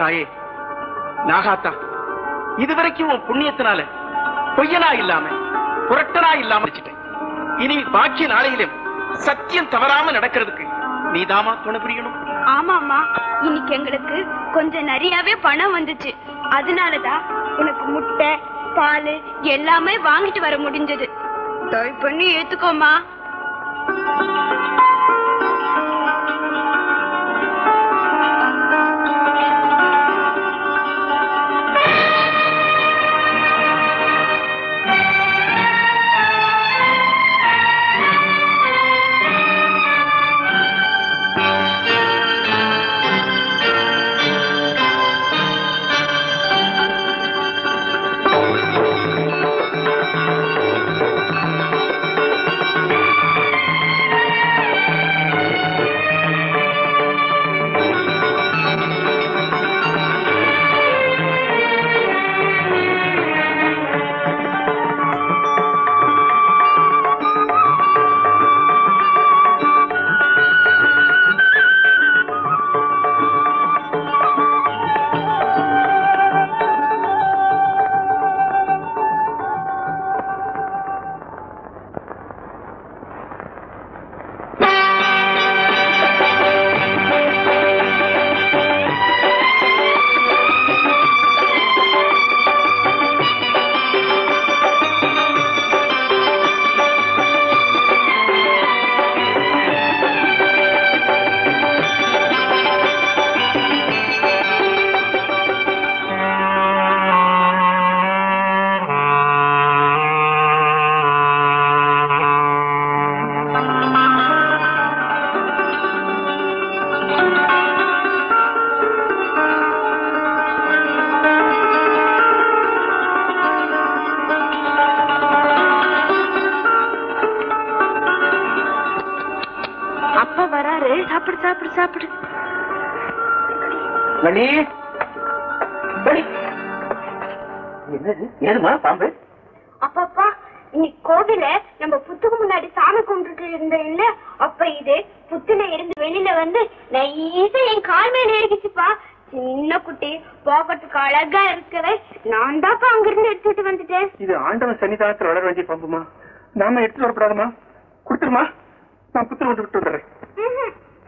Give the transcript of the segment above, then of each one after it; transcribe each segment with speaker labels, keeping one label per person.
Speaker 1: தாயே நாகாத்தா, இதுவரைக்கும் உன் புண்ணியத்தினால பொய்யனா இல்லாம புரட்டனா இல்லாம வச்சுட்டேன். இனி பாக்கிய நாளையிலும் சத்தியம் தவறாம நடக்கிறதுக்கு நீதாமா துணை புரியணும்.
Speaker 2: ஆமாமா, இன்னைக்கு எங்களுக்கு கொஞ்சம் நிறையவே பணம் வந்துச்சு. அதனாலதான் உனக்கு முட்டை பால் எல்லாமே வாங்கிட்டு வர முடிஞ்சது. தயவு பண்ணி ஏத்துக்கோமா.
Speaker 3: அப்பப்பா, இன்னைக்கு கோவில நம்ம புத்துக்கு முன்னாடி சாமி கும்பிட்டு இருந்த இல்ல, அப்ப இது புத்துல இருந்து வெளியில வந்து நைசா என் கால் மேல ஏறிக்குச்சுப்பா. சின்ன குட்டி போக்கட்டுக்கு அழகா இருக்கவே நான் தான்ப்பா அங்கிருந்து எடுத்துட்டு வந்துட்டேன்.
Speaker 1: இது ஆண்டவன் சன்னிதானத்தில் வளர வேண்டிய பம்புமா, நாம எடுத்துட்டு வரப்படாதுமா. கொடுத்துருமா, நான் புத்திர விட்டு வந்துடுறேன்.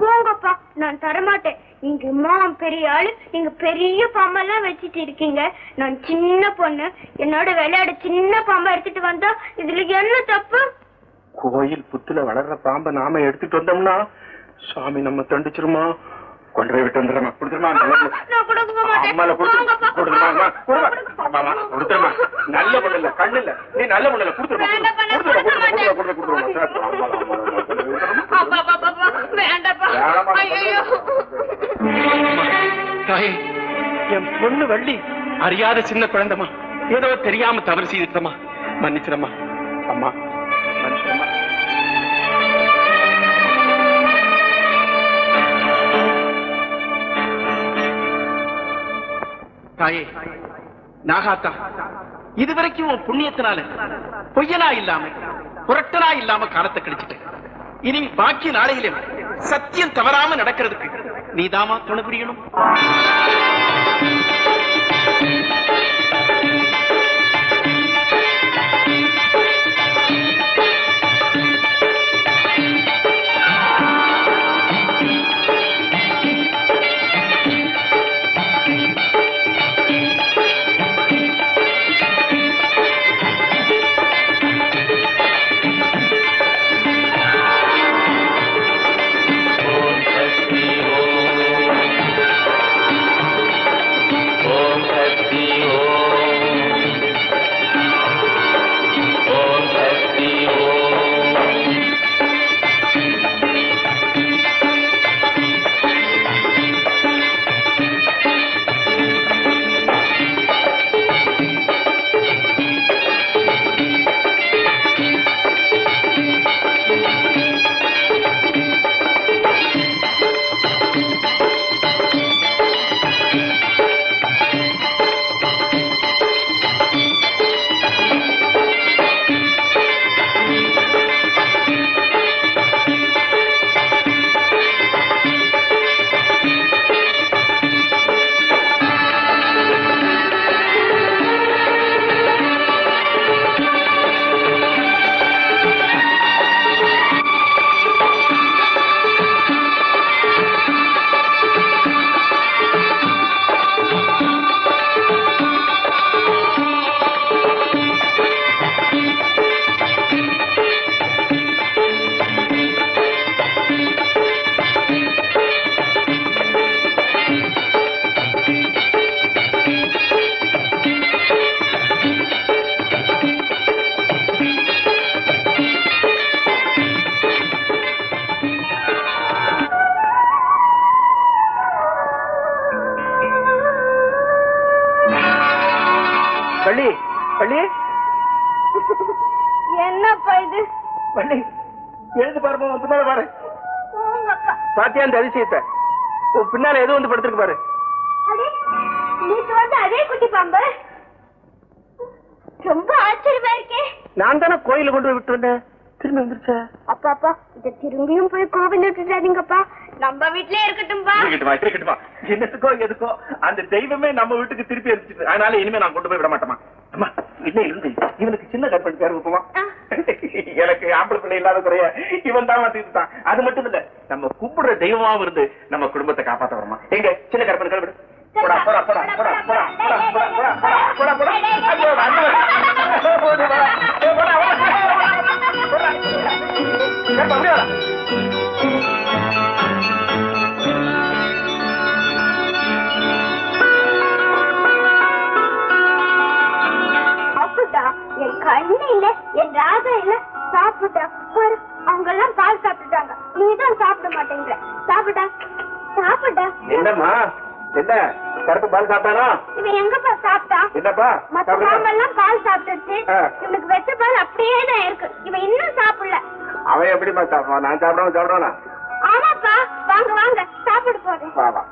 Speaker 3: போங்கப்பா, நான் தரமாட்டேன். நீங்க அம்மா பெரிய ஆளு, நீங்க பெரிய பாம்பெல்லாம் வச்சுட்டு இருக்கீங்க. நான் சின்ன பொண்ணு, என்னோட விளையாட சின்ன பாம்பை எடுத்துட்டு வந்தா இதுல என்ன தப்பு?
Speaker 1: கோயில் புத்துல வளர்ற பாம்பை நாம எடுத்துட்டு வந்தோம்னா சாமி நம்ம தண்டிச்சிருமா. கொண்டு போய் விட்டு வந்துடுறமா. கொடுத்துருமா, நல்ல பொண்ணு இல்ல, கண்ணு இல்ல, நீ நல்ல பொண்ணு இல்ல. கொடுத்துருமா. தாயே, என் பொண்ணு வள்ளி அறியாத சின்ன குழந்தைமா, ஏதோ தெரியாம தவறு செய்துட்டமா, மன்னிச்சிடமா. அம்மா மன்னிச்சிடமா. தாயே நாகாத்தா, இதுவரைக்கும் உன் புண்ணியத்தினால பொய்யனா இல்லாம புரட்டனா இல்லாம காலத்தை கழிச்சுட்டேன். இனி பாக்கிய நாளையிலும் சத்தியம் தவறாம நடக்கிறதுக்கு நீதாமா துணை புரியணும். வள்ளி எழுந்து பாருமா, பின்னால பாரு. பாத்தியா அந்த அதிசயத்தை? பின்னால எது வந்து படுத்துருக்கு பாரு.
Speaker 3: அதே குட்டி பாம்பு ரொம்ப ஆச்சரியமா இருக்கே.
Speaker 1: நான் தானே கோயில கொண்டு போய் விட்டு வந்தேன், திரும்பி வந்துருச்சா?
Speaker 3: அப்பா இத திரும்பியும் போய் கோவில் விட்டுறாதீங்கப்பா, நம்ம வீட்லயே இருக்கட்டும்பா.
Speaker 1: இருக்கட்டுமா, என்னத்துக்கோ எதுக்கோ அந்த தெய்வமே நம்ம வீட்டுக்கு திருப்பி அடிச்சிட்டு, அதனால இனிமே நான் கொண்டு போய் விட மாட்டேமா. அம்மா இன்னும் இருந்து இவனுக்கு சின்ன கற்பனை பேர் வைப்போமா? எனக்கு ஆம்பளை பிள்ளை இல்லாத குறைய இவன் தான் மாத்திட்டான். அது மட்டும் இல்ல, நம்ம கூப்பிடுற தெய்வமாவும் இருந்து நம்ம குடும்பத்தை காப்பாத்த வரமா. எங்க சின்ன கற்பனை கல்விடு. போடா போடா போடா போடா போடா போடா போடா போடா
Speaker 3: அப்படிட்டா என் கண்ணு இல்ல, என் ராஜா இல்ல, சாப்பிட்டா பாரு. அவங்க எல்லாம் பால் சாப்பிட்டுட்டாங்க, நீதான் சாப்பிட மாட்டேங்கிற. சாப்பிட்டா சாப்பிட்டா.
Speaker 1: என்னம்மா என்ன கருப்பு பால் சாப்பிட்டானா?
Speaker 3: இவன் எங்கப்பா சாப்பிட்டா?
Speaker 1: என்னப்பா
Speaker 3: மத்த பாம்பெல்லாம் பால் சாப்பிட்டுச்சு, இவனுக்கு வெச்ச பால் அப்படியே தான் இருக்கு. இவன் இன்னும் சாப்பிடல.
Speaker 1: அவன் எப்படிமா சாப்பிடுவான்? நான் சாப்பிடாம சாப்பிடுவானா?
Speaker 3: ஆமாப்பா, வாங்க வாங்க சாப்பிட போறேன்.
Speaker 1: வா வா.